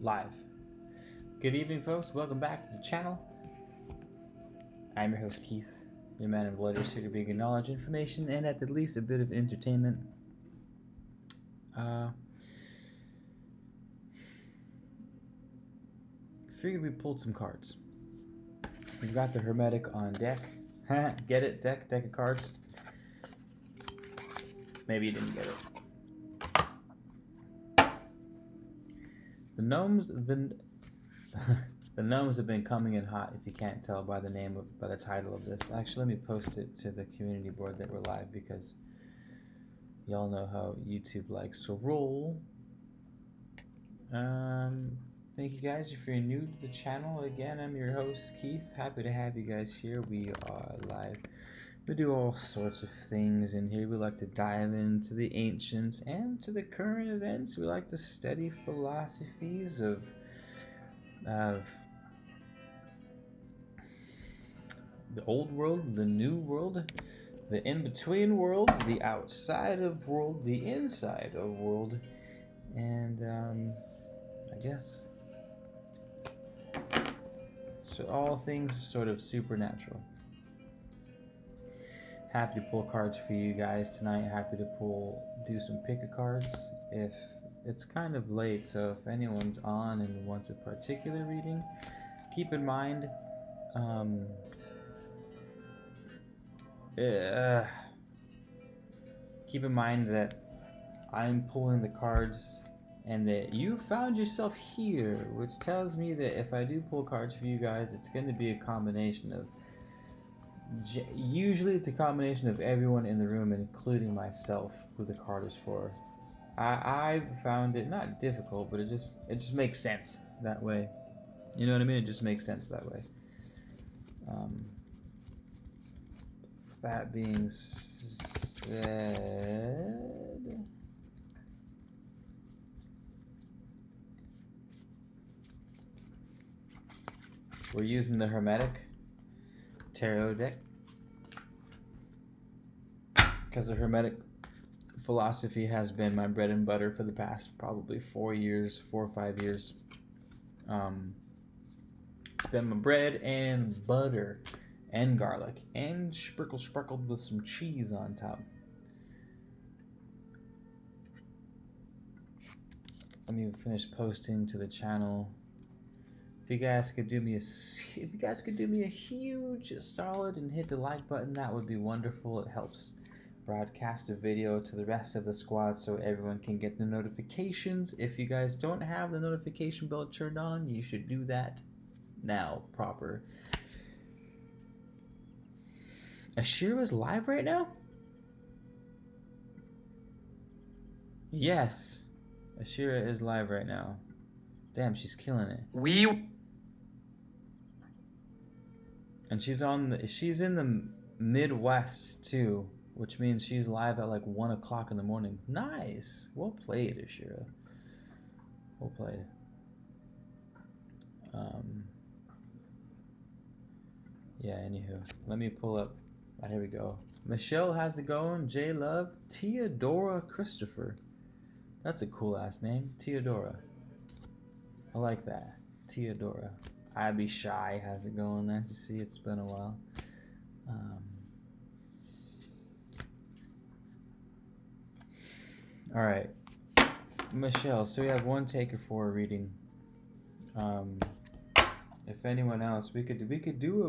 live. Good evening, folks. Welcome back to the channel. I'm your host, Keith, your man of letters, here to bring knowledge, information, and at the least a bit of entertainment. Figured we pulled some cards. We got the Hermetic on deck. Get it? Deck of cards. Maybe you didn't get it. The gnomes have been coming in hot, if you can't tell by the title of this. Actually, let me post it to the community board that we're live, because y'all know how YouTube likes to roll. Thank you guys. If you're new to the channel, again, I'm your host, Keith. Happy to have you guys here. We are live. We do all sorts of things in here. We like to dive into the ancients and to the current events. We like to study philosophies of the old world, the new world, the in-between world, the outside of world, the inside of world, and I guess so all things sort of supernatural. Happy to pull cards for you guys tonight. Happy to do some pick-a-cards if it's kind of late, so if anyone's on and wants a particular reading, keep in mind that I'm pulling the cards and that you found yourself here, which tells me that if I do pull cards for you guys, it's going to be a combination of usually it's a combination of everyone in the room, including myself, who the card is for. I've found it not difficult, but it just makes sense that way. You know what I mean? It just makes sense that way. That being said, we're using the Hermetic Tarot deck because the Hermetic philosophy has been my bread and butter for the past probably 4 or 5 years. It's been my bread and butter and garlic and sprinkled with some cheese on top. Let me finish posting to the channel. If you guys could do me a huge solid and hit the like button, that would be wonderful. It helps broadcast a video to the rest of the squad so everyone can get the notifications. If you guys don't have the notification bell turned on, you should do that now proper. Ashira's live right now? Yes, Ashira is live right now. Damn, she's killing it. And she's in the Midwest too, which means she's live at like 1 o'clock in the morning. Nice. Well played, Ashira. Well played. Yeah, anywho. Let me pull up. Here we go. Michelle, how's it going? J Love. Theodora Christopher. That's a cool ass name. Theodora. I like that. Theodora. Abby Shy, how's it going? Nice to see you. It's been a while. All right, Michelle. So we have one taker for a reading. If anyone else, we could do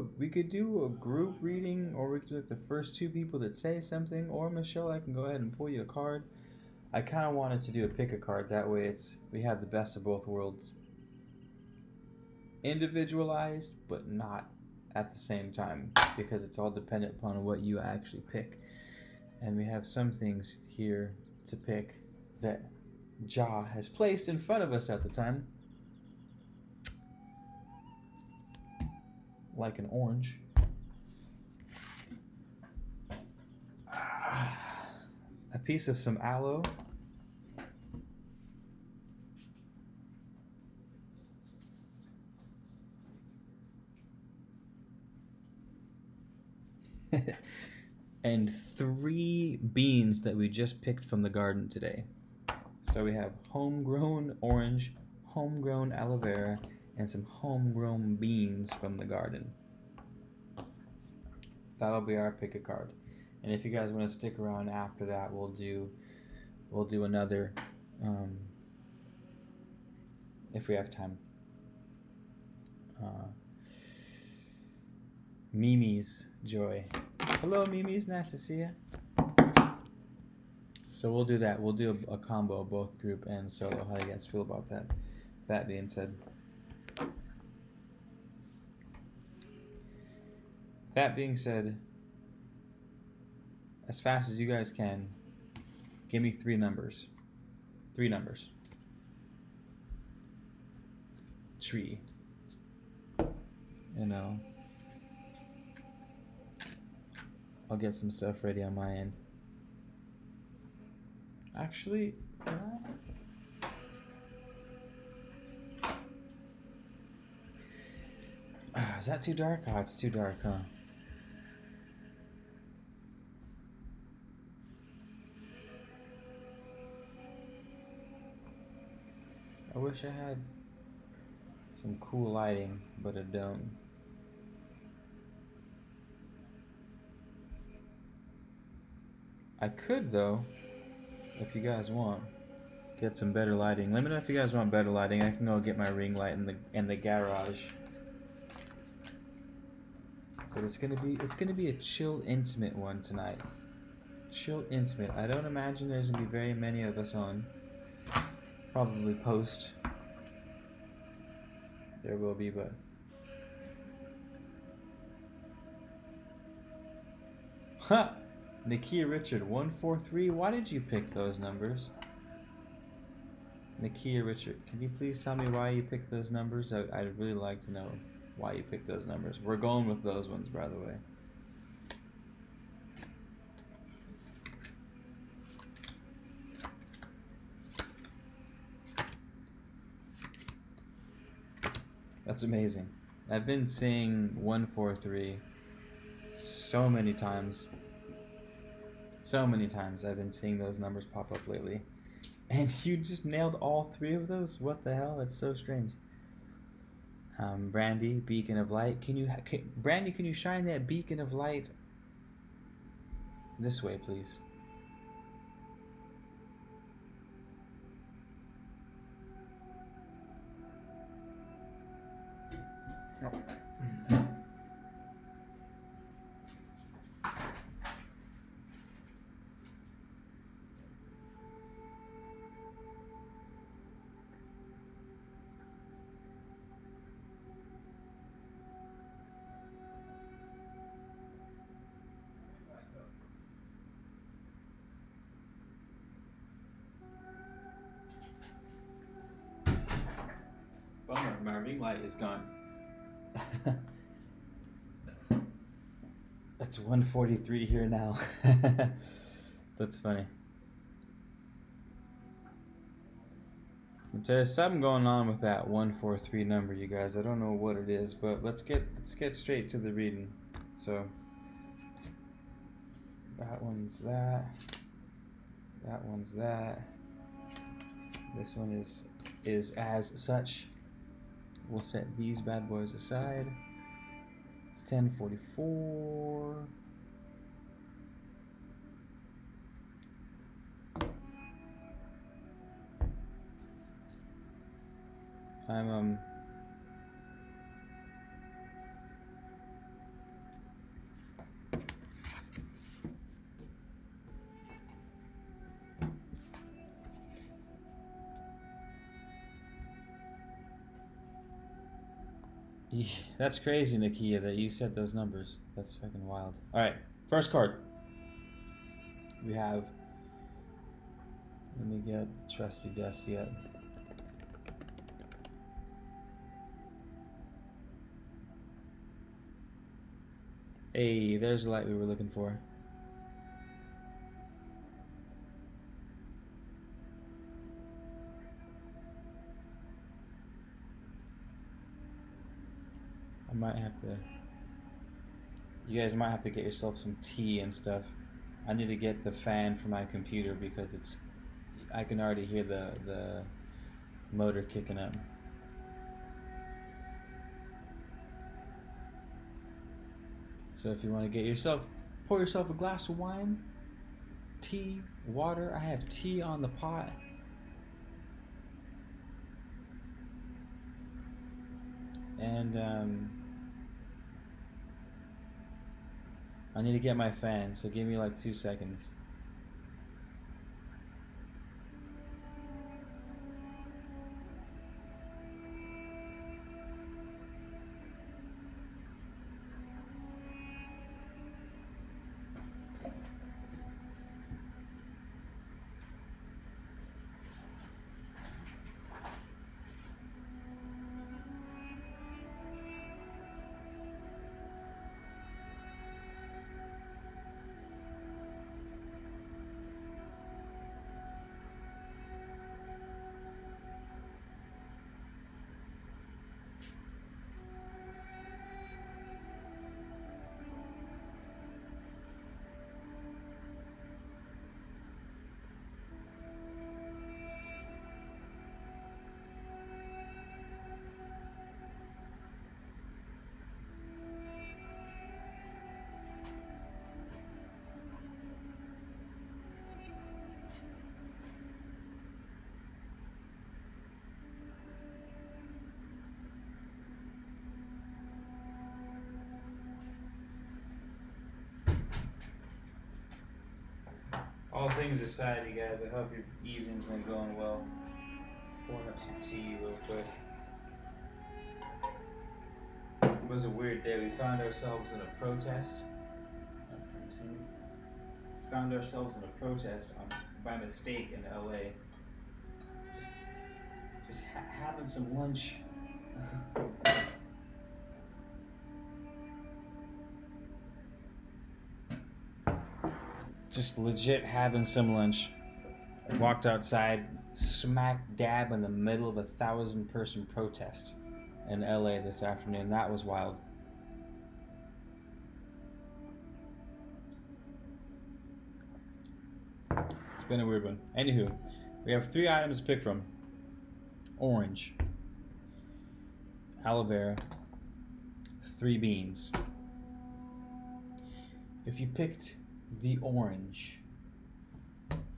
a group reading, or we could do like the first 2 people that say something. Or Michelle, I can go ahead and pull you a card. I kind of wanted to do a pick a card. That way, we have the best of both worlds. Individualized, but not at the same time, because it's all dependent upon what you actually pick. And we have some things here to pick that Ja has placed in front of us at the time, like an orange, a piece of some aloe, and 3 beans that we just picked from the garden today. So we have homegrown orange, homegrown aloe vera and some homegrown beans from the garden. That'll be our pick a card. And if you guys want to stick around after that, we'll do another if we have time. Mimi's Joy. Hello, Mimi's. Nice to see you. So we'll do that. We'll do a combo, both group and solo. How do you guys feel about that? That being said. That being said, as fast as you guys can, give me 3 numbers. 3 numbers. Tree. You know. I'll get some stuff ready on my end. Actually, can I? Is that too dark? Oh, it's too dark, huh? I wish I had some cool lighting, but I don't. I could, though, if you guys want, get some better lighting. Let me know if you guys want better lighting. I can go get my ring light in the garage. But it's gonna be a chill, intimate one tonight. Chill, intimate. I don't imagine there's gonna be very many of us on. Probably post. There will be, but huh. Nakia Richard 143. Why did you pick those numbers? Nakia Richard, can you please tell me why you picked those numbers? I'd really like to know why you picked those numbers. We're going with those ones, by the way. That's amazing. I've been seeing 143 so many times. So many times I've been seeing those numbers pop up lately. And you just nailed all 3 of those? What the hell? That's so strange. Brandy, beacon of light. Brandy, can you shine that beacon of light this way, please? Oh. Bummer, my ring light is gone. That's 143 here now. That's funny. There's something going on with that 143 number, you guys. I don't know what it is, but let's get straight to the reading. So that one's that. That one's that. This one is as such. We'll set these bad boys aside. It's 10:44. I'm that's crazy, Nakia, that you said those numbers. That's fucking wild. Alright, first card. We have... Let me get Trusty Dusty up. Hey, there's the light we were looking for. I might have to... You guys might have to get yourself some tea and stuff. I need to get the fan for my computer because it's... I can already hear the motor kicking up. So if you want to pour yourself a glass of wine, tea, water. I have tea on the pot. And I need to get my fan, so give me like 2 seconds. All things aside, you guys, I hope your evening's been going well. Pouring up some tea real quick. It was a weird day. We found ourselves in a protest. Found ourselves in a protest by mistake in LA. Just having some lunch. Just legit having some lunch. I walked outside, smack dab in the middle of a 1,000-person protest in LA this afternoon. That was wild. It's been a weird one. Anywho, we have 3 items to pick from. Orange, aloe vera, 3 beans. If you picked the orange,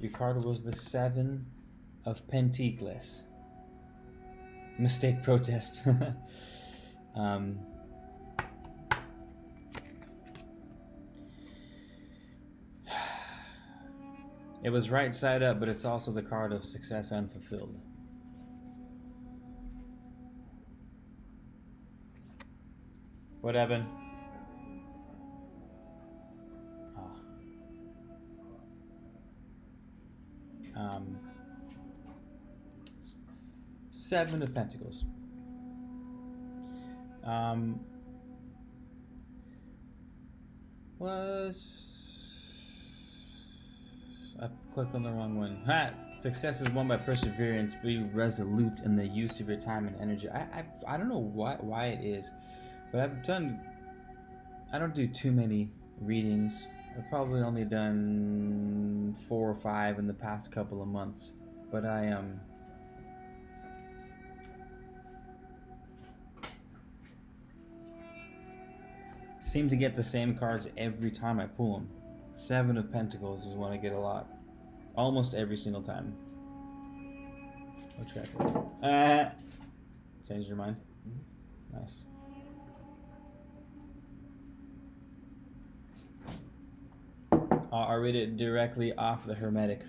your card was the 7 of Pentacles. Mistake protest. It was right side up, but it's also the card of success unfulfilled. What happened? 7 of Pentacles. I clicked on the wrong one. Success is won by perseverance. Be resolute in the use of your time and energy. I don't know why it is, but I don't do too many readings. I've probably only done 4 or 5 in the past couple of months, but I seem to get the same cards every time I pull them. 7 of Pentacles is one I get a lot, almost every single time. Oh, check. Changed your mind? Nice. I'll read it directly off the Hermetic.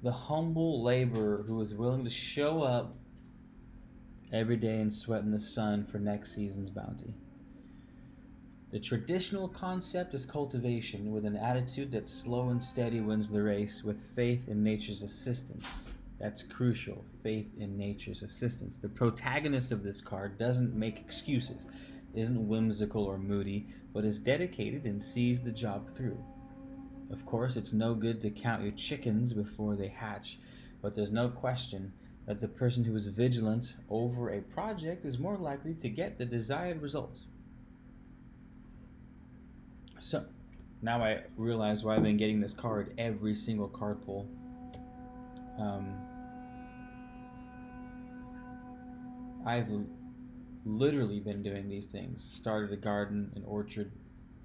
The humble laborer who is willing to show up every day and sweat in the sun for next season's bounty. The traditional concept is cultivation with an attitude that slow and steady wins the race with faith in nature's assistance. That's crucial, faith in nature's assistance. The protagonist of this card doesn't make excuses, isn't whimsical or moody, but is dedicated and sees the job through. Of course, it's no good to count your chickens before they hatch, but there's no question that the person who is vigilant over a project is more likely to get the desired results. So, Now I realize why I've been getting this card every single card pull. I've literally been doing these things. Started a garden, an orchard.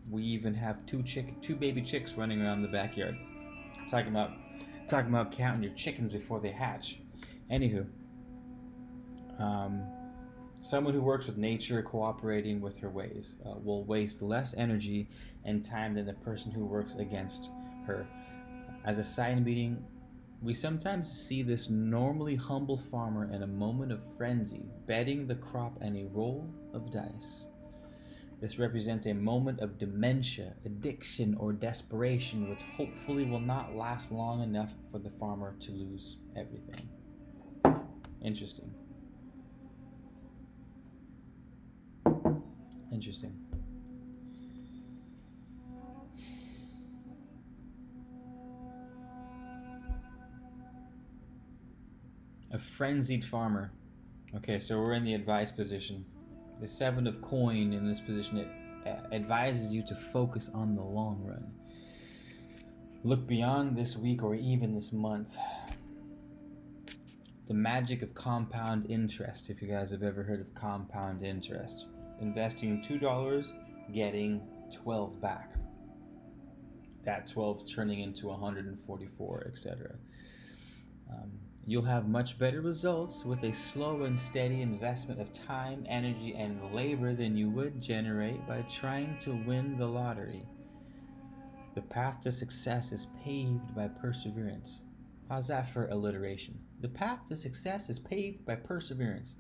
We even have two baby chicks running around the backyard. Talking about counting your chickens before they hatch. Anywho, someone who works with nature, cooperating with her ways, will waste less energy and time than the person who works against her. As a side meeting, we sometimes see this normally humble farmer in a moment of frenzy, betting the crop and a roll of dice. This represents a moment of dementia, addiction, or desperation, which hopefully will not last long enough for the farmer to lose everything. Interesting. Interesting. A frenzied farmer. Okay, so we're in the advice position. The 7 of coin in this position, it advises you to focus on the long run. Look beyond this week or even this month. The magic of compound interest, if you guys have ever heard of compound interest. Investing $2, getting 12 back. That 12 turning into 144, etc. You'll have much better results with a slow and steady investment of time, energy, and labor than you would generate by trying to win the lottery. The path to success is paved by perseverance. How's that for alliteration? The path to success is paved by perseverance.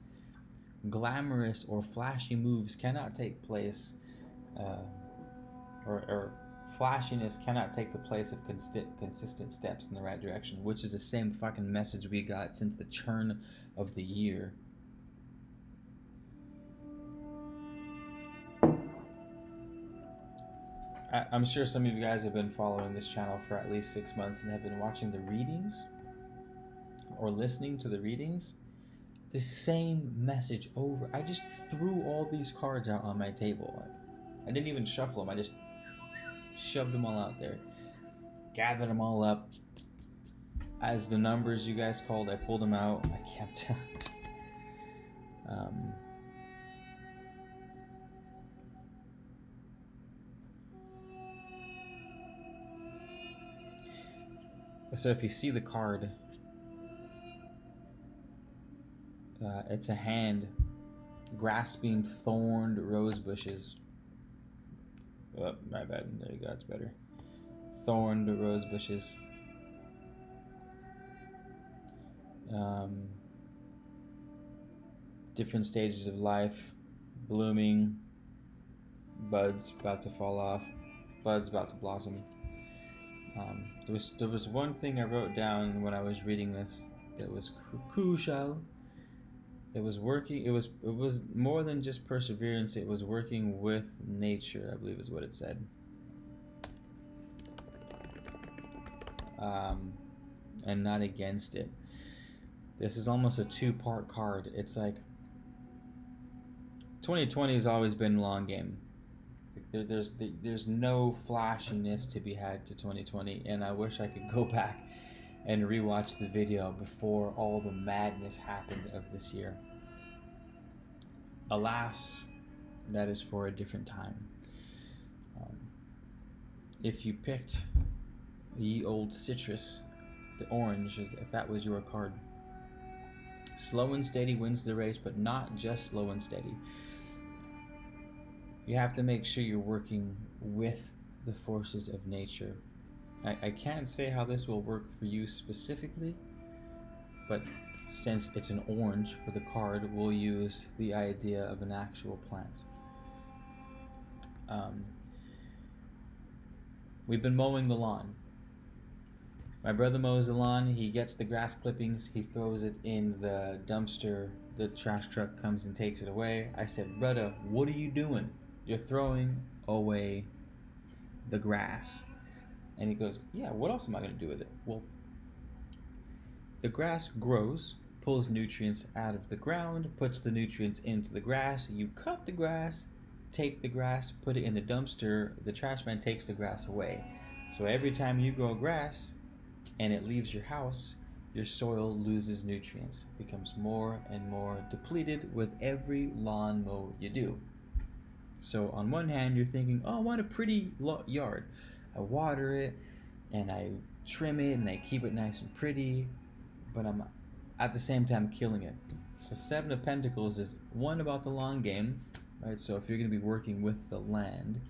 Glamorous or flashy moves cannot take place, or flashiness cannot take the place of consistent steps in the right direction, which is the same fucking message we got since the turn of the year. I'm sure some of you guys have been following this channel for at least 6 months and have been watching the readings or listening to the readings. The same message over. I just threw all these cards out on my table. I didn't even shuffle them. I just shoved them all out there, gathered them all up. As the numbers you guys called, I pulled them out. I kept so if you see the card, it's a hand grasping thorned rose bushes. Oh, my bad. There you go. It's better. Thorned rose bushes. Different stages of life, blooming, buds about to fall off, buds about to blossom. There was one thing I wrote down when I was reading this that was crucial. It was working. It was more than just perseverance. It was working with nature, I believe is what it said. And not against it. This is almost a 2-part card. It's like 2020 has always been a long game. There's no flashiness to be had to 2020, and I wish I could go back and rewatch the video before all the madness happened of this year. Alas, that is for a different time. If you picked ye old citrus, the orange, if that was your card, slow and steady wins the race, but not just slow and steady. You have to make sure you're working with the forces of nature. I can't say how this will work for you specifically, but since it's an orange for the card, we'll use the idea of an actual plant. We've been mowing the lawn. My brother mows the lawn. He gets the grass clippings. He throws it in the dumpster. The trash truck comes and takes it away. I said, "Brother, what are you doing? You're throwing away the grass." And he goes, "Yeah, what else am I going to do with it?" Well, the grass grows, pulls nutrients out of the ground, puts the nutrients into the grass. You cut the grass, take the grass, put it in the dumpster, the trash man takes the grass away. So every time you grow grass and it leaves your house, your soil loses nutrients, becomes more and more depleted with every lawn mow you do. So on one hand, you're thinking, oh, I want a pretty yard. I water it and I trim it and I keep it nice and pretty, but I'm at the same time killing it. So Seven of Pentacles is one about the long game, right? So if you're going to be working with the land,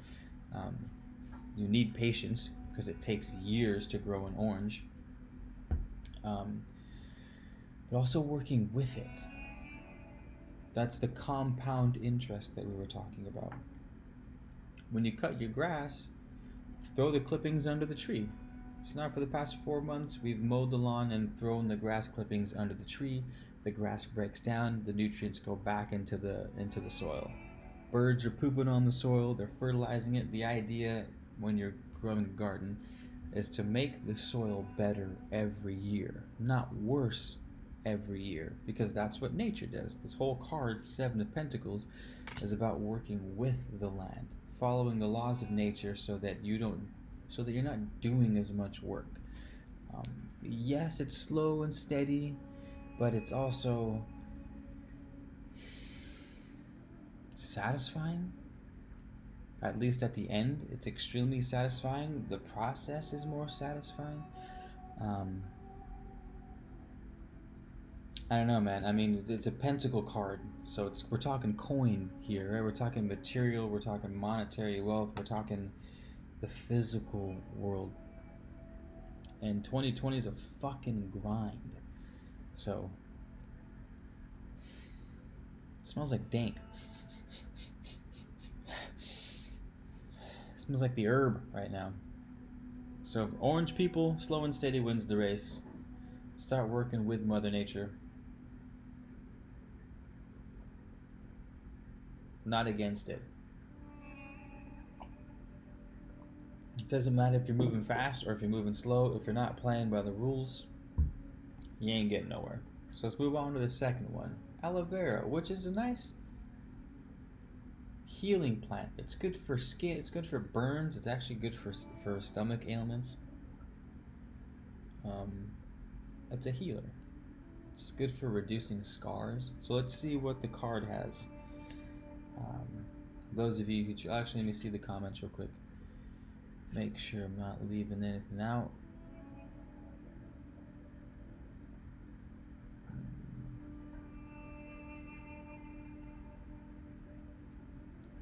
you need patience because it takes years to grow an orange. But also working with it. That's the compound interest that we were talking about. When you cut your grass, throw the clippings under the tree. So now for the past 4 months, we've mowed the lawn and thrown the grass clippings under the tree. The grass breaks down, the nutrients go back into the soil. Birds are pooping on the soil, they're fertilizing it. The idea when you're growing a garden is to make the soil better every year, not worse every year, because that's what nature does. This whole card, Seven of Pentacles, is about working with the land, following the laws of nature so that you're not doing as much work. Yes, it's slow and steady, but it's also satisfying. At least at the end, it's extremely satisfying. The process is more satisfying. I don't know, man. I mean, it's a pentacle card, so we're talking coin here, right? We're talking material, we're talking monetary wealth, we're talking the physical world. And 2020 is a fucking grind. So, it smells like dank. It smells like the herb right now. So, orange people, slow and steady wins the race. Start working with Mother Nature. Not against it. It doesn't matter if you're moving fast or if you're moving slow. If you're not playing by the rules, you ain't getting nowhere. So let's move on to the second one. Aloe vera, which is a nice healing plant. It's good for skin, it's good for burns, it's actually good for stomach ailments. It's a healer. It's good for reducing scars. So let's see what the card has. Those of you who actually, let me see the comments real quick. Make sure I'm not leaving anything out.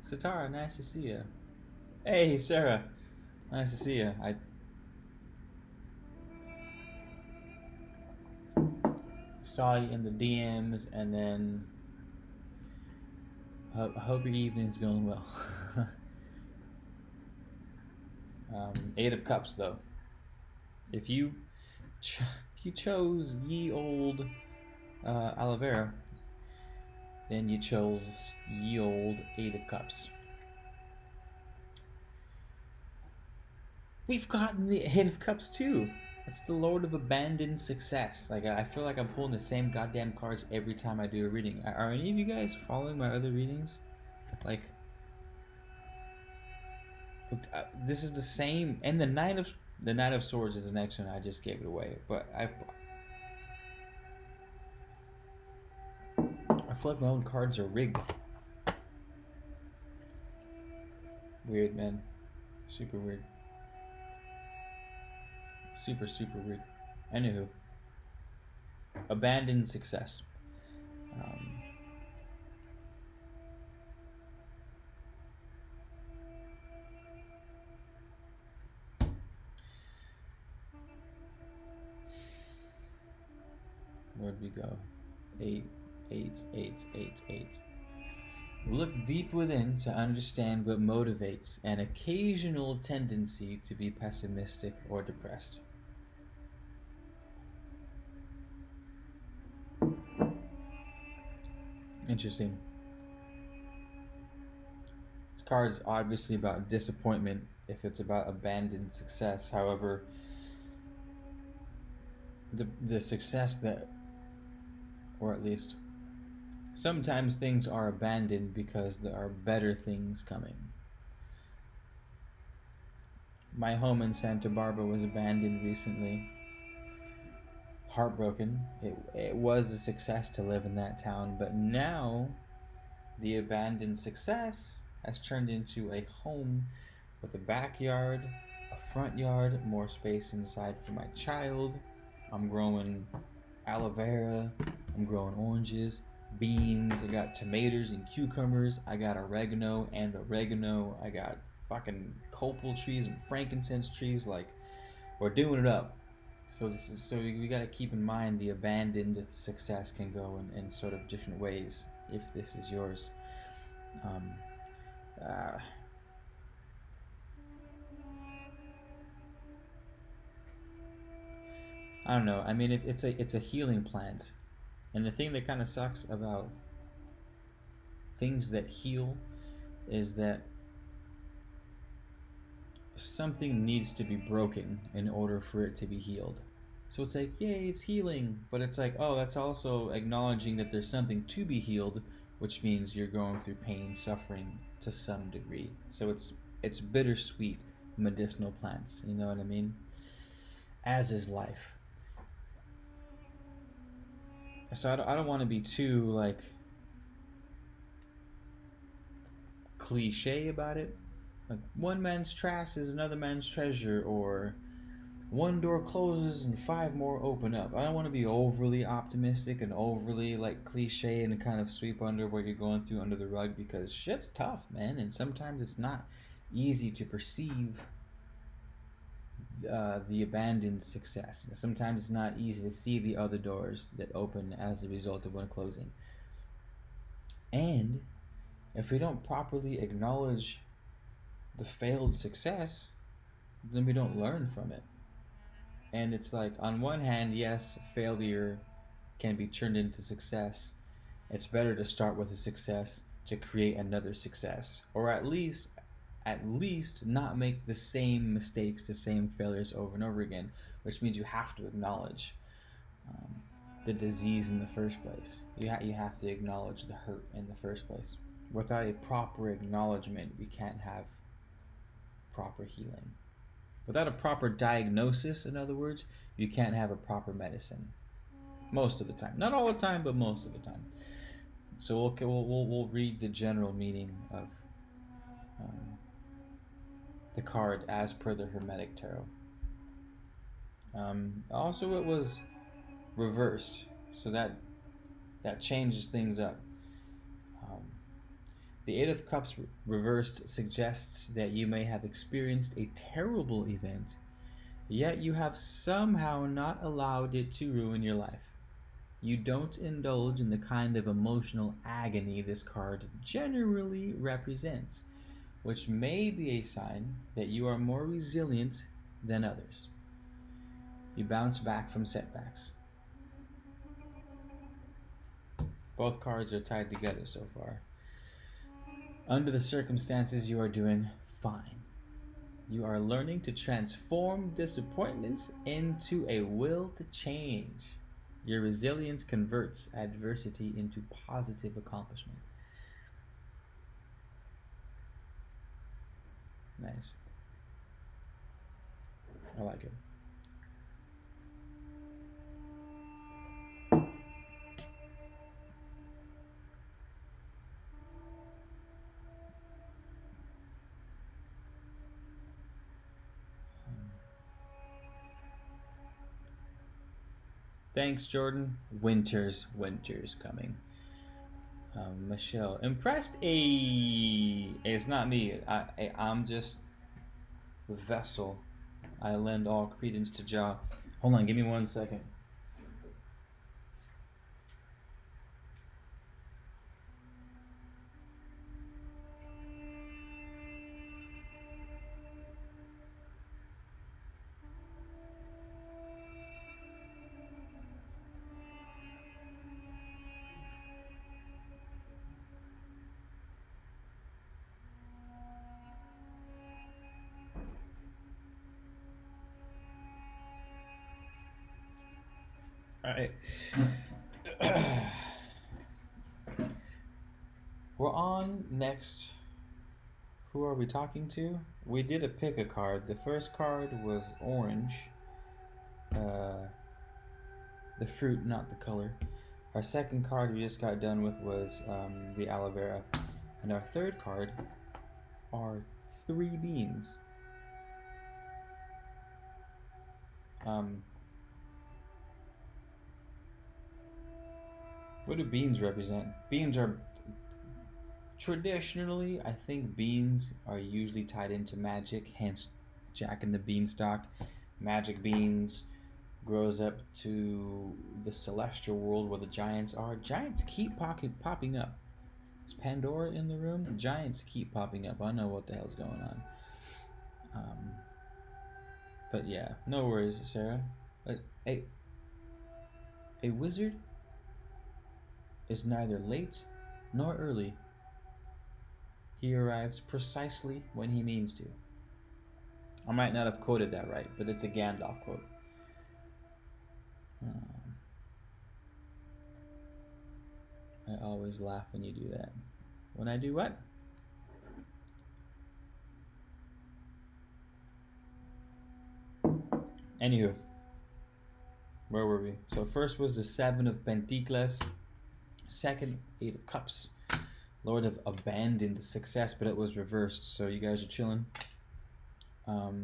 Satara, nice to see you. Hey, Sarah, nice to see you. I saw you in the DMs, and then I hope your evening's going well. Eight of Cups, though. If you chose ye old aloe vera, then you chose ye old Eight of Cups. We've gotten the Eight of Cups too. It's the Lord of Abandoned Success. Like, I feel like I'm pulling the same goddamn cards every time I do a reading. Are any of you guys following my other readings? Like, this is the same. And the Knight of Swords is the next one. I just gave it away, but I feel like my own cards are rigged. Weird, man. Super weird. Super weird. Anywho, Abandoned Success. Where'd we go? 8. Look deep within to understand what motivates an occasional tendency to be pessimistic or depressed. Interesting. This card is obviously about disappointment if it's about abandoned success. However, the success that, or at least Sometimes things are abandoned because there are better things coming. My home in Santa Barbara was abandoned recently. Heartbroken. It was a success to live in that town, but now the abandoned success has turned into a home with a backyard, a front yard, more space inside for my child. I'm growing aloe vera, I'm growing oranges, beans, I got tomatoes and cucumbers, I got oregano, I got fucking copal trees and frankincense trees. Like, we're doing it up. So we got to keep in mind the abandoned success can go in sort of different ways if this is yours. Um, uh, I don't know. I mean, it's a healing plant, and the thing that kind of sucks about things that heal is that something needs to be broken in order for it to be healed. So it's like, yay, it's healing, but it's like, oh, that's also acknowledging that there's something to be healed, which means you're going through pain, suffering to some degree. So it's bittersweet medicinal plants, you know what I mean? As is life. So I don't want to be too like cliche about it. Like, one man's trash is another man's treasure, or one door closes and five more open up. I don't want to be overly optimistic and overly like cliche and kind of sweep under what you're going through under the rug, because shit's tough, man, and sometimes it's not easy to perceive the abandoned success. Sometimes it's not easy to see the other doors that open as a result of one closing. And if we don't properly acknowledge the failed success, then we don't learn from it. And it's like, on one hand, yes, failure can be turned into success. It's better to start with a success to create another success, or at least not make the same mistakes, the same failures over and over again, which means you have to acknowledge the disease in the first place. You have to acknowledge the hurt in the first place. Without a proper acknowledgement, we can't have proper healing. Without a proper diagnosis, in other words, you can't have a proper medicine. Most of the time. Not all the time, but most of the time. So we'll read the general meaning of the card as per the Hermetic Tarot. Also, it was reversed, so that changes things up. The Eight of Cups reversed suggests that you may have experienced a terrible event, yet you have somehow not allowed it to ruin your life. You don't indulge in the kind of emotional agony this card generally represents, which may be a sign that you are more resilient than others. You bounce back from setbacks. Both cards are tied together so far. Under the circumstances, you are doing fine. You are learning to transform disappointments into a will to change. Your resilience converts adversity into positive accomplishment. Nice. I like it. Thanks, Jordan. Winter's coming. Michelle, impressed? It's not me. I'm just the vessel. I lend all credence to Jah. Hold on, give me 1 second. All right. one next. Who are we talking to? We did a pick a card. The first card was orange. The fruit, not the color. Our second card we just got done with was the aloe vera. And our third card are 3 beans. What do beans represent? Beans are traditionally, I think beans are usually tied into magic, hence Jack and the Beanstalk. Magic beans grows up to the celestial world where the giants are. Giants keep popping up. Is Pandora in the room? Giants keep popping up. I don't know what the hell's going on. But yeah, no worries, Sarah. A wizard is neither late nor early. He arrives precisely when he means to. I might not have quoted that right, but it's a Gandalf quote. I always laugh when you do that. When I do what? Anywho, where were we? So first was the 7 of Pentacles, second 8 of Cups, Lord of abandoned success, but it was reversed, so you guys are chilling. 9th,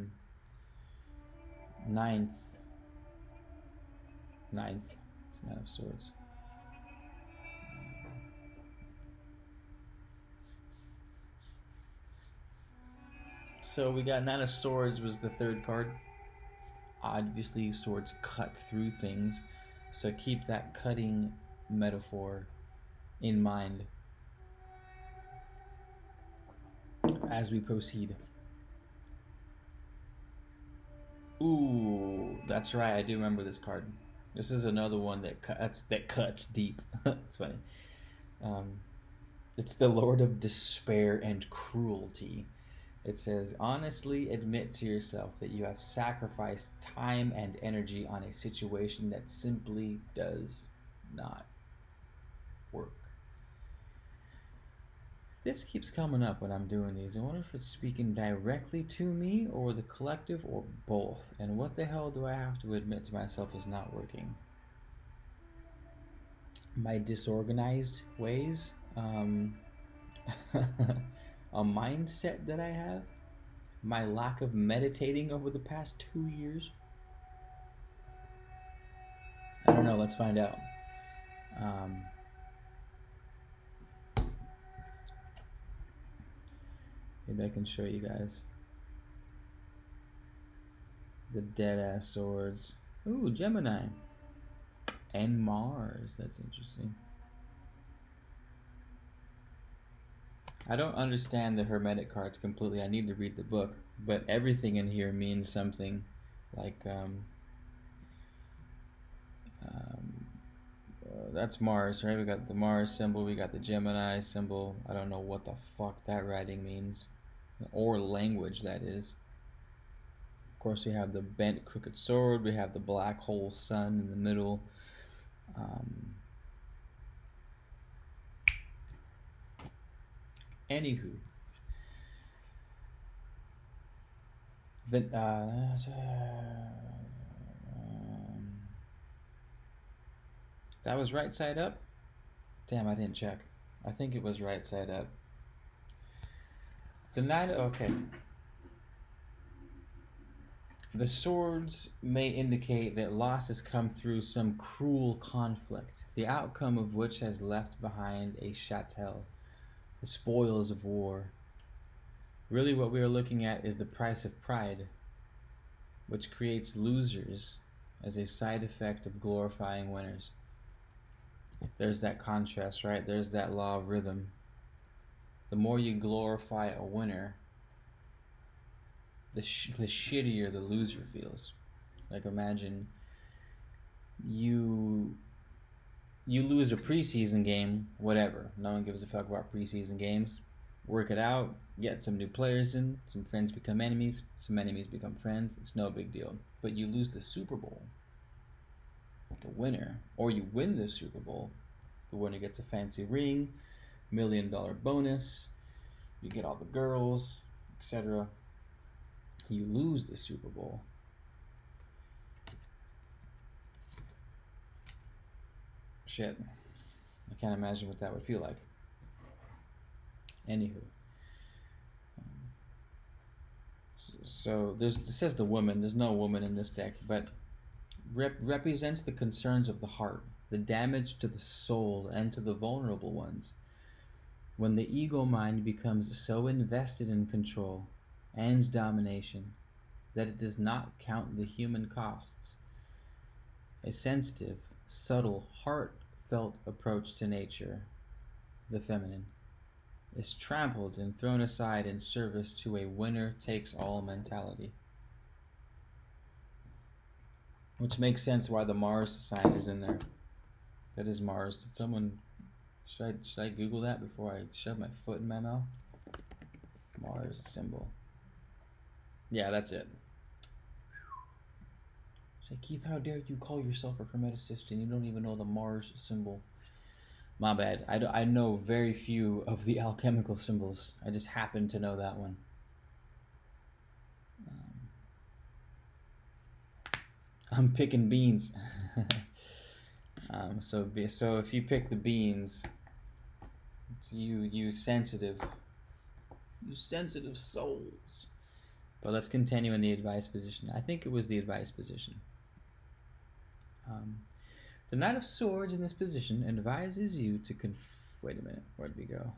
it's 9 of Swords. So we got 9 of Swords was the third card. Obviously, swords cut through things, so keep that cutting metaphor in mind as we proceed. Ooh, that's right. I do remember this card. This is another one that cuts deep. It's funny. It's the Lord of Despair and Cruelty. It says, honestly admit to yourself that you have sacrificed time and energy on a situation that simply does not work. This keeps coming up when I'm doing these. I wonder if it's speaking directly to me or the collective or both. And what the hell do I have to admit to myself is not working? My disorganized ways? A mindset that I have, my lack of meditating over the past 2 years. I don't know, let's find out. Maybe I can show you guys the dead ass swords. Ooh, Gemini and Mars. That's interesting. I don't understand the Hermetic cards completely. I need to read the book, but everything in here means something. Like, that's Mars, right? We got the Mars symbol, we got the Gemini symbol. I don't know what the fuck that writing means, or language that is. Of course, we have the bent crooked sword, we have the black hole sun in the middle. Anywho, that was right side up? Damn, I didn't check. I think it was right side up. The 9, okay. The swords may indicate that loss has come through some cruel conflict, the outcome of which has left behind a chattel, the spoils of war. Really what we are looking at is the price of pride, which creates losers as a side effect of glorifying winners. There's that contrast, right? There's that law of rhythm. The more you glorify a winner, the shittier the loser feels. Like, imagine you lose a preseason game, whatever. No one gives a fuck about preseason games. Work it out, get some new players in, some friends become enemies, some enemies become friends. It's no big deal. But you lose the Super Bowl, the winner, or you win the Super Bowl, the winner gets a fancy ring, million bonus, you get all the girls, etc. You lose the Super Bowl. Shit. I can't imagine what that would feel like. Anywho. So it says the woman. There's no woman in this deck, but represents the concerns of the heart, the damage to the soul and to the vulnerable ones. When the ego mind becomes so invested in control and domination that it does not count the human costs. A sensitive, subtle, heartfelt approach to nature, the feminine, is trampled and thrown aside in service to a winner-takes-all mentality. Which makes sense why the Mars sign is in there. That is Mars. Did someone... Should I Google that before I shove my foot in my mouth? Mars symbol. Yeah, that's it. Say, Keith, how dare you call yourself a hermeticist and you don't even know the Mars symbol? My bad. I know very few of the alchemical symbols. I just happen to know that one. I'm picking beans. So if you pick the beans, it's you sensitive souls. But let's continue in the advice position. I think it was the advice position. The Knight of Swords in this position advises you to wait a minute, where did we go?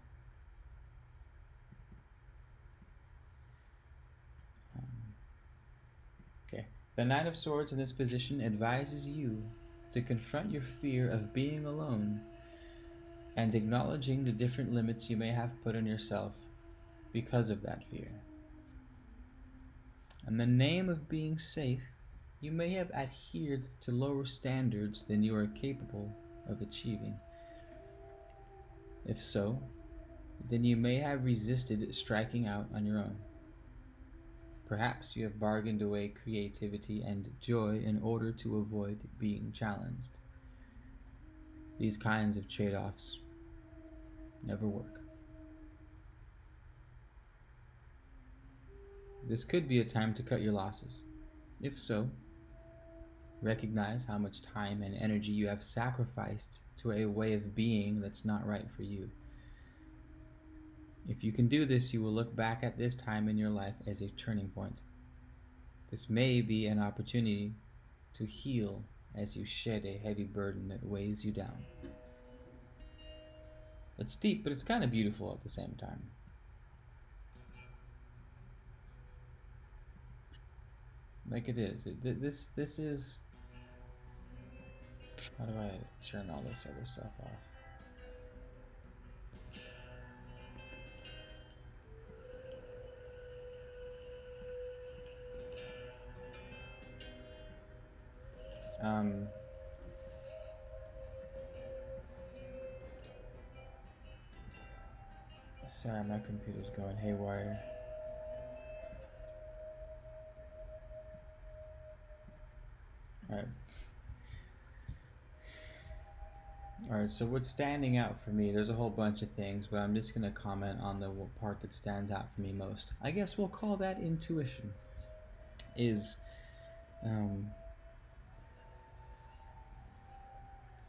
Okay. The Knight of Swords in this position advises you to confront your fear of being alone and acknowledging the different limits you may have put on yourself because of that fear. In the name of being safe, you may have adhered to lower standards than you are capable of achieving. If so, then you may have resisted striking out on your own. Perhaps you have bargained away creativity and joy in order to avoid being challenged. These kinds of trade-offs never work. This could be a time to cut your losses. If so, recognize how much time and energy you have sacrificed to a way of being that's not right for you. If you can do this, you will look back at this time in your life as a turning point. This may be an opportunity to heal as you shed a heavy burden that weighs you down. It's deep, but it's kind of beautiful at the same time. Like it is. This is... How do I turn all this other stuff off? Sorry, my computer's going haywire. Alright, so what's standing out for me, there's a whole bunch of things, but I'm just going to comment on the part that stands out for me most. I guess we'll call that intuition. Is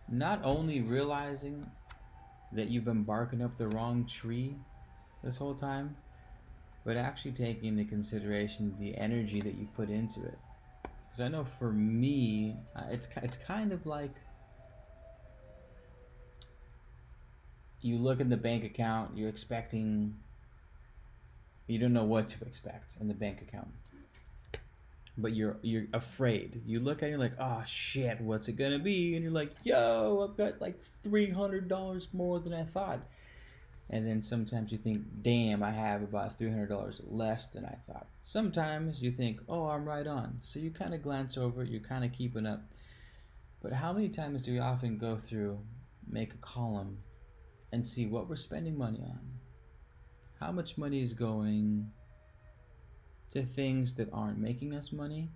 not only realizing that you've been barking up the wrong tree this whole time, but actually taking into consideration the energy that you put into it. Because I know for me, it's kind of like you look in the bank account, you're expecting, you don't know what to expect in the bank account, but you're afraid. You look at it, you're like, oh shit, what's it gonna be? And you're like, yo, I've got like $300 more than I thought. And then sometimes you think, damn, I have about $300 less than I thought. Sometimes you think, oh, I'm right on. So you kind of glance over it, you're kind of keeping up. But how many times do we often go through, make a column, and see what we're spending money on? How much money is going to things that aren't making us money?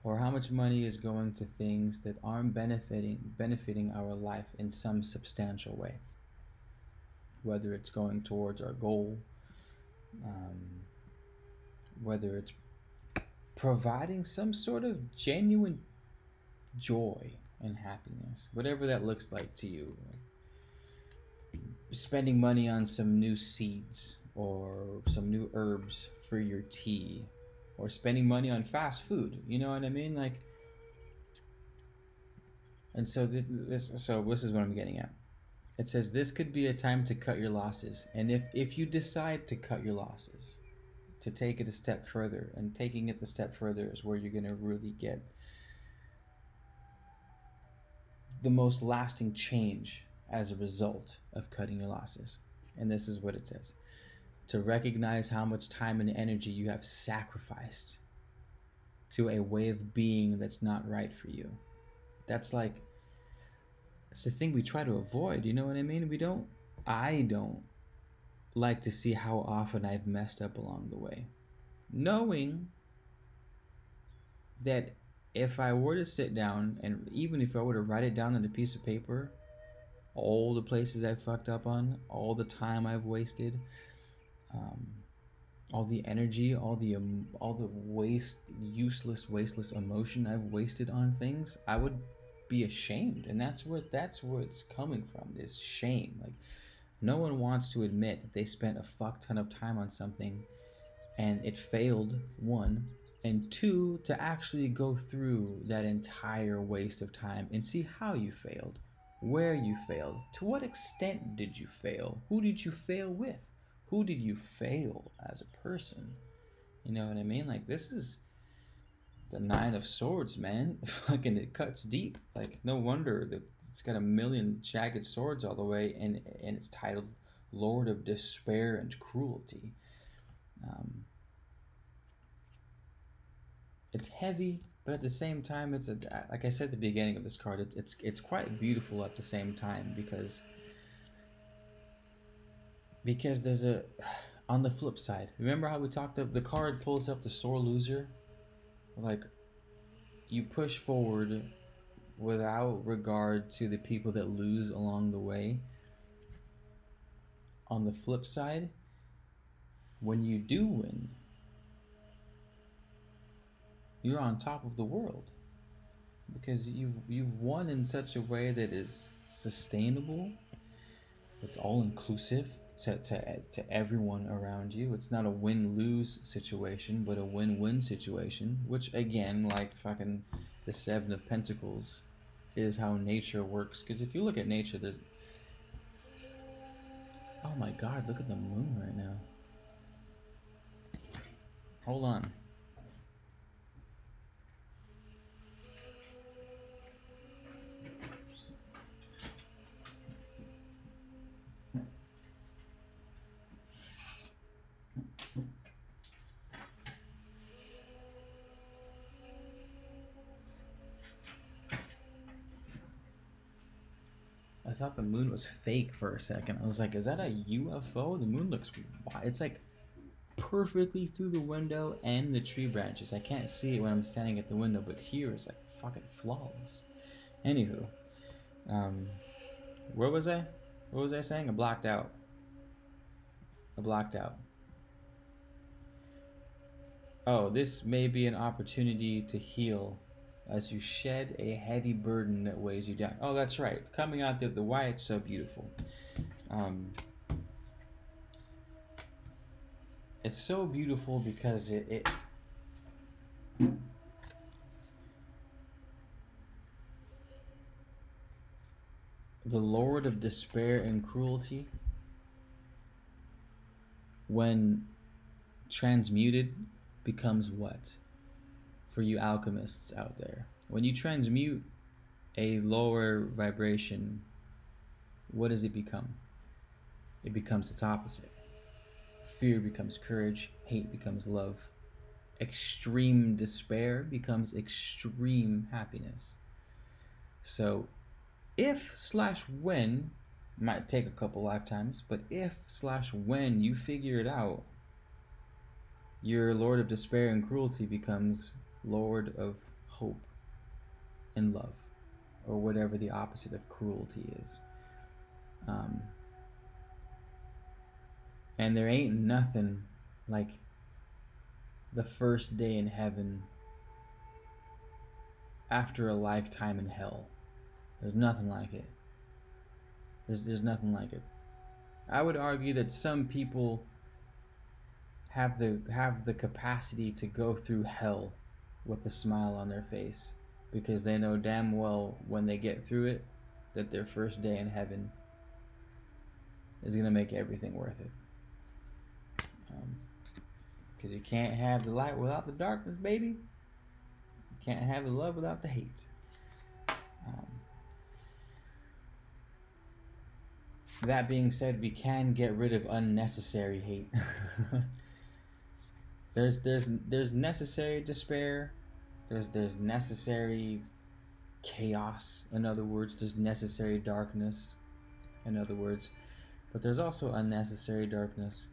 Or how much money is going to things that aren't benefiting our life in some substantial way? whether it's going towards our goal, whether it's providing some sort of genuine joy and happiness, whatever that looks like to you. Spending money on some new seeds or some new herbs for your tea, or spending money on fast food, you know what I mean? Like, and so this is what I'm getting at. It says this could be a time to cut your losses, and if you decide to cut your losses, to take it a step further, and taking it a step further is where you're going to really get the most lasting change as a result of cutting your losses. And this is what it says: to recognize how much time and energy you have sacrificed to a way of being that's not right for you. That's like, it's the thing we try to avoid, you know what I mean? I don't like to see how often I've messed up along the way, knowing that if I were to sit down, and even if I were to write it down on a piece of paper, all the places I've fucked up on, all the time I've wasted, all the energy, all the wasteless emotion I've wasted on things, I would be ashamed. And that's where it's coming from, this shame. Like, no one wants to admit that they spent a fuck ton of time on something and it failed, one, and two, to actually go through that entire waste of time and see how you failed, where you failed, to what extent did you fail, who did you fail with, who did you fail as a person. You know what I mean? Like, this is the Nine of Swords, man. Fucking, it cuts deep. Like, no wonder that it's got a million jagged swords all the way, and it's titled Lord of Despair and Cruelty. It's heavy, but at the same time, it's like I said at the beginning of this card, it's quite beautiful at the same time, because there's on the flip side. Remember how we talked of the card pulls up the sore loser? Like, you push forward without regard to the people that lose along the way. On the flip side, when you do win, you're on top of the world, because you've won in such a way that is sustainable, it's all inclusive to everyone around you. It's not a win-lose situation, but a win-win situation, which, again, like fucking the Seven of Pentacles, is how nature works. Because if you look at nature, there's, oh my god, look at the moon right now. Hold on. I thought the moon was fake for a second. I was like, is that a UFO? The moon looks wild. It's like perfectly through the window and the tree branches. I can't see it when I'm standing at the window, but here it's like fucking flawless. Anywho, where was I? What was I saying? I blocked out. Oh, this may be an opportunity to heal as you shed a heavy burden that weighs you down. Oh, that's right. Coming out the why it's so beautiful. It's so beautiful because it the Lord of Despair and Cruelty, when transmuted, becomes what? For you alchemists out there, when you transmute a lower vibration, what does it become? It becomes its opposite. Fear becomes courage, hate becomes love, extreme despair becomes extreme happiness. So if/when, might take a couple lifetimes, but if/when you figure it out, your Lord of Despair and Cruelty becomes Lord of Hope and Love, or whatever the opposite of cruelty is. And there ain't nothing like the first day in heaven after a lifetime in hell. There's nothing like it. There's nothing like it. I would argue that some people have the capacity to go through hell with a smile on their face, because they know damn well when they get through it that their first day in heaven is going to make everything worth it. Because you can't have the light without the darkness, baby. You can't have the love without the hate. That being said, we can get rid of unnecessary hate. There's necessary despair. There's necessary chaos. In other words, there's necessary darkness. In other words, but there's also unnecessary darkness,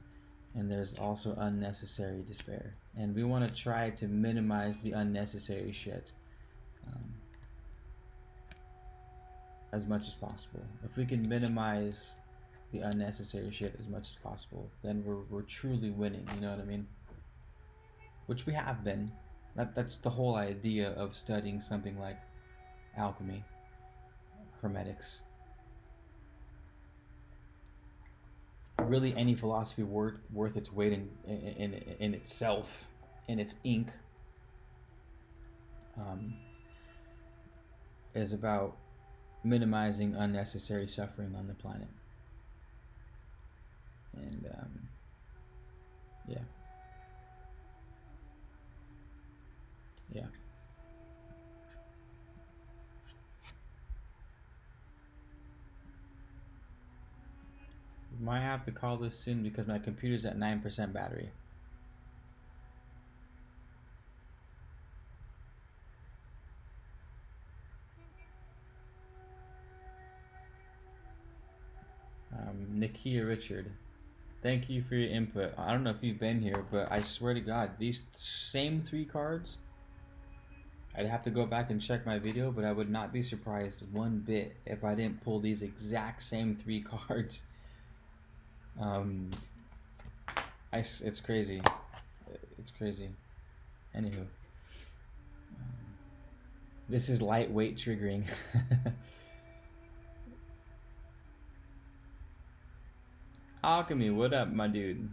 and there's also unnecessary despair. And we want to try to minimize the unnecessary shit as much as possible. If we can minimize the unnecessary shit as much as possible, then we're truly winning. You know what I mean? Which we have been. That's the whole idea of studying something like alchemy, hermetics. Really, any philosophy worth its weight in itself, in its ink, is about minimizing unnecessary suffering on the planet. And yeah. Might have to call this soon because my computer's at 9% battery. Nakia Richard, thank you for your input. I don't know if you've been here, but I swear to God, these same 3 cards, I'd have to go back and check my video, but I would not be surprised one bit if I didn't pull these exact same 3 cards. It's crazy. It's crazy. Anywho, this is lightweight triggering. Alchemy, what up, my dude?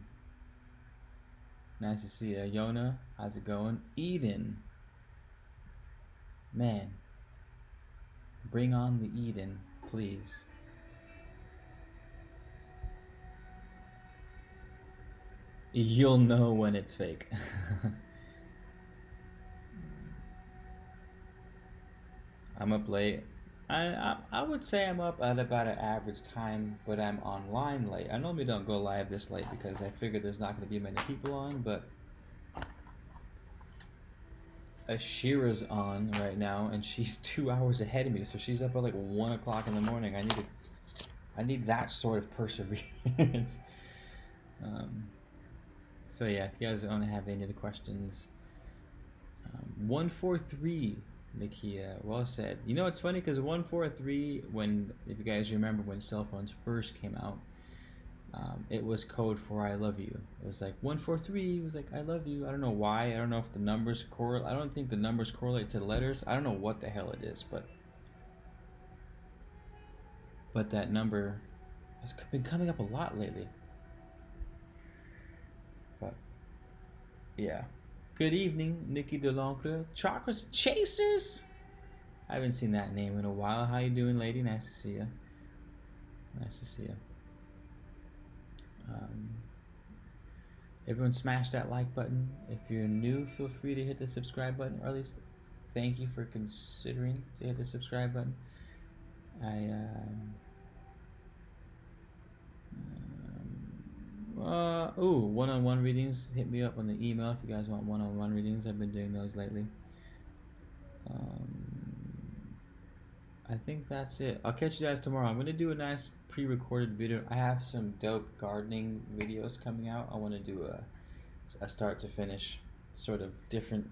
Nice to see you. Yona, how's it going? Eden. Man, bring on the Eden, please. You'll know when it's fake. I'm up late. I would say I'm up at about an average time, but I'm online late. I normally don't go live this late because I figure there's not going to be many people on, but Ashira's on right now, and she's 2 hours ahead of me, so she's up at like 1 o'clock in the morning. I need that sort of perseverance. So yeah, if you guys don't have any other questions, 143. Nakia, well said. You know, it's funny because 143, if you guys remember when cell phones first came out, it was code for I love you. It was like 143 was like I love you. I don't know why. I don't know if the numbers correlate. I don't think the numbers correlate to the letters. I don't know what the hell it is, but that number has been coming up a lot lately. But yeah. Good evening, Nikki DeLoncre. Chocolate Chasers? I haven't seen that name in a while. How you doing, lady? Nice to see you. Nice to see you. Everyone smash that like button. If you're new, feel free to hit the subscribe button, or at least thank you for considering to hit the subscribe button. One-on-one readings, hit me up on the email if you guys want one-on-one readings. I've been doing those lately. I think that's it. I'll catch you guys tomorrow. I'm going to do a nice pre-recorded video. I have some dope gardening videos coming out. I want to do a start to finish sort of different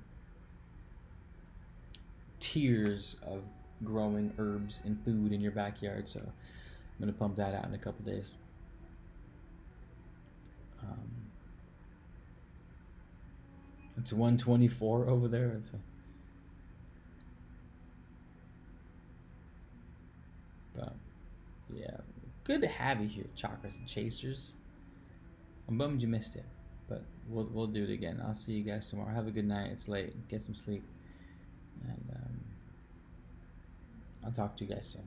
tiers of growing herbs and food in your backyard. So I'm going to pump that out in a couple days. It's 124 over there. But yeah, good to have you here, chakras and chasers. I'm bummed you missed it, but we'll do it again. I'll see you guys tomorrow. Have a good night. It's late. Get some sleep, and I'll talk to you guys soon.